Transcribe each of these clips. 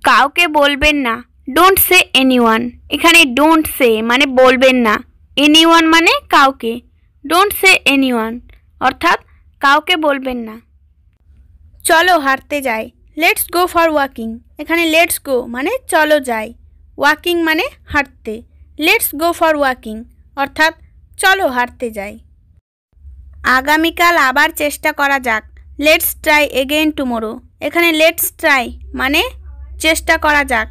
কাউকে বলবেন না, ডোন্ট সে এনিওয়ান। এখানে ডোন্ট সে মানে বলবেন না, এনিওয়ান মানে কাউকে। ডোন্ট সে এনিওয়ান অর্থাৎ কাউকে বলবেন না। চলো হাঁটতে যাই, লেটস গো ফর ওয়াকিং। এখানে লেটস গো মানে চলো যাই, ওয়াকিং মানে হাঁটতে। লেটস গো ফর ওয়াকিং অর্থাৎ চলো হাঁটতে যাই। আগামীকাল আবার চেষ্টা করা যাক, লেটস ট্রাই এগেইন টুমোরো। এখানে লেটস ট্রাই মানে চেষ্টা করা যাক,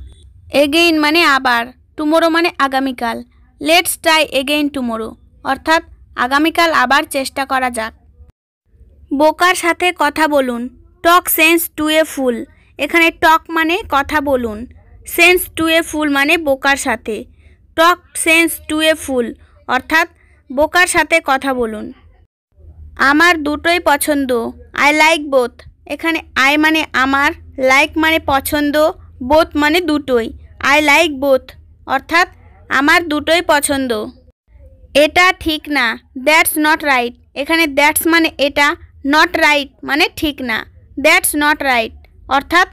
এগেইন মানে আবার, টুমোরো মানে আগামীকাল। লেটস ট্রাই এগেইন টুমোরো অর্থাৎ আগামীকাল আবার চেষ্টা করা যাক। বোকার সাথে কথা বলুন, টক সেন্স টু এ ফুল। এখানে টক মানে কথা বলুন, সেন্স টু এ ফুল মানে বোকার সাথে। টক সেন্স টু এ ফুল অর্থাৎ বোকার সাথে কথা বলুন। আমার দুটোই পছন্দ, আই লাইক বোথ। এখানে আই মানে আমার, লাইক মানে পছন্দ, বোথ মানে দুটোই। আই লাইক বোথ অর্থাৎ আমার দুটোই পছন্দ। এটা ঠিক না, দ্যাটস নট রাইট। এখানে দ্যাটস মানে এটা, নট রাইট মানে ঠিক না। দ্যাটস নট রাইট অর্থাৎ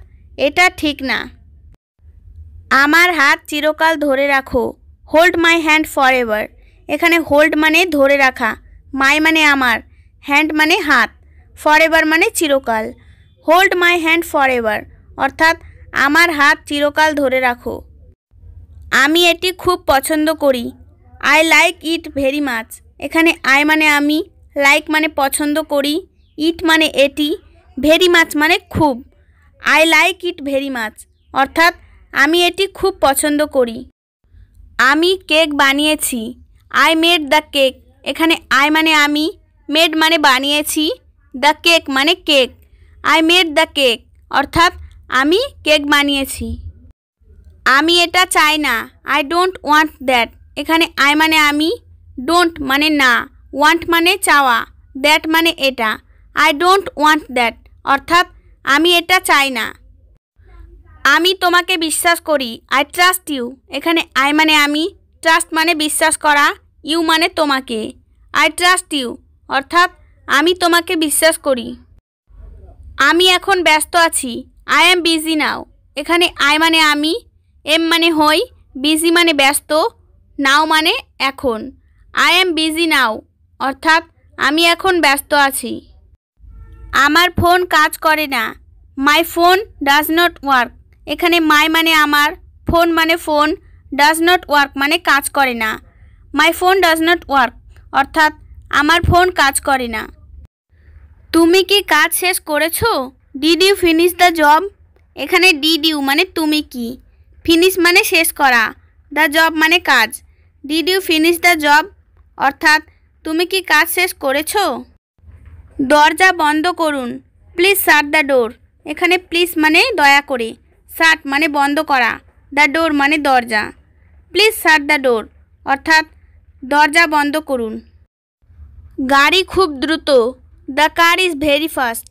এটা ঠিক না। আমার হাত চিরকাল ধরে রাখো, hold my hand for ever. এখানে হোল্ড মানে ধরে রাখা, মাই মানে আমার, হ্যান্ড মানে হাত, ফর এভার মানে চিরকাল। Hold my hand for ever অর্থাৎ আমার হাত চিরকাল ধরে রাখো। আমি এটি খুব পছন্দ করি, I like it very much. এখানে আই মানে আমি, লাইক মানে পছন্দ করি, ইট মানে এটি, ভেরি মাচ মানে খুব। I like it very much অর্থাৎ আমি এটি খুব পছন্দ করি। আমি কেক বানিয়েছি, আই মেড দ্য কেক। এখানে আই মানে আমি, মেড মানে বানিয়েছি, দ্য কেক মানে cake. I made the cake অর্থাৎ আমি কেক বানিয়েছি। আমি এটা চাই না, আই ডোন্ট ওয়ান্ট দ্যাট। এখানে আই মানে আমি, ডোন্ট মানে না, ওয়ান্ট মানে চাওয়া, দ্যাট মানে এটা। আই ডোন্ট ওয়ান্ট দ্যাট অর্থাৎ আমি এটা চাই না। আমি তোমাকে বিশ্বাস করি, আই ট্রাস্ট ইউ। এখানে আই মানে আমি, ট্রাস্ট মানে বিশ্বাস করা, ইউ মানে তোমাকে। আই ট্রাস্ট ইউ অর্থাৎ আমি তোমাকে বিশ্বাস করি। আমি এখন ব্যস্ত আছি, আই এম বিজি নাও। এখানে আই মানে আমি, এম মানে হই, বিজি মানে ব্যস্ত, নাও মানে এখন। আই এম বিজি নাও অর্থাৎ আমি এখন ব্যস্ত আছি। আমার ফোন কাজ করে না, my phone does not work. এখানে মাই মানে আমার, ফোন মানে ফোন, ডাজ নট ওয়ার্ক মানে কাজ করে না। My phone does not work অর্থাৎ আমার ফোন কাজ করে না। তুমি কি কাজ শেষ করেছো, did you finish the job. এখানে ডিড ইউ মানে তুমি কি, ফিনিশ মানে শেষ করা, দ্য জব মানে কাজ। Did you finish the job অর্থাৎ তুমি কি কাজ শেষ করেছো। দরজা বন্ধ করুন, প্লিজ শাট দ্য ডোর। এখানে প্লিজ মানে দয়া করে, শাট মানে বন্ধ করা, দ্য ডোর মানে দরজা। প্লিজ শাট দ্য ডোর অর্থাৎ দরজা বন্ধ করুন। গাড়ি খুব দ্রুত, the car is very fast.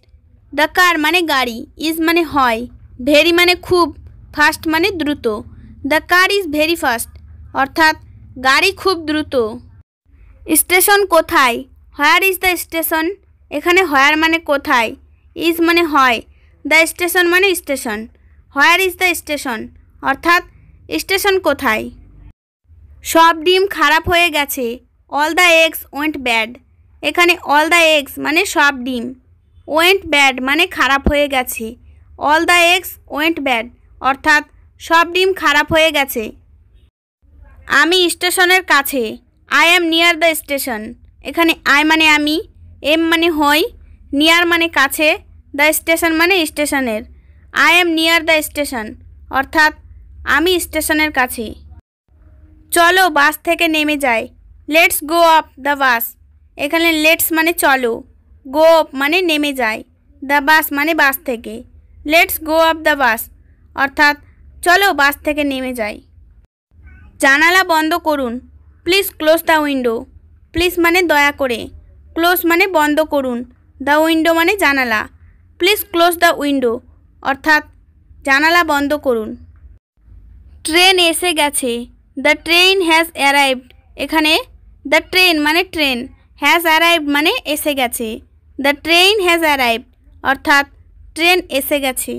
The car মানে গাড়ি, ইজ মানে হয়, ভেরি মানে খুব, ফাস্ট মানে দ্রুত। The car is very fast অর্থাৎ গাড়ি খুব দ্রুত। স্টেশন কোথায়, হোয়ার ইজ দ্য স্টেশন। এখানে হোয়ার মানে কোথায়, ইজ মানে হয়, দ্য স্টেশন মানে station. Where is the station অর্থাৎ স্টেশন কোথায়। সব ডিম খারাপ হয়ে গেছে, all the eggs went bad. এখানে অল দ্য এগস মানে সব ডিম, ওয়েন্ট ব্যাড মানে খারাপ হয়ে গেছে। All the eggs went bad অর্থাৎ সব ডিম খারাপ হয়ে গেছে। আমি স্টেশনের কাছে, I am near the station. এখানে আই মানে আমি, এম মানে হই, নিয়ার মানে কাছে, দ্য স্টেশন মানে স্টেশনের। I am near the station অর্থাৎ আমি স্টেশনের কাছে। চলো বাস থেকে নেমে যাই, let's go up the bus. এখানে লেটস মানে চলো, গো আপ মানে নেমে যায়, দ্য বাস মানে বাস থেকে। Let's go up the bus অর্থাৎ চলো বাস থেকে নেমে যাই। জানালা বন্ধ করুন, please close the window. Please মানে দয়া করে, ক্লোজ মানে বন্ধ করুন, দ্য উইন্ডো মানে জানালা। প্লিজ ক্লোজ দ্য উইন্ডো অর্থাৎ জানালা বন্ধ করুন। ট্রেন এসে গেছে, দ্য ট্রেন হ্যাজ অ্যারাইভড। এখানে দ্য ট্রেন মানে ট্রেন, হ্যাজ অ্যারাইভড মানে এসে গেছে। দ্য ট্রেন হ্যাজ অ্যারাইভড অর্থাৎ ট্রেন এসে গেছে।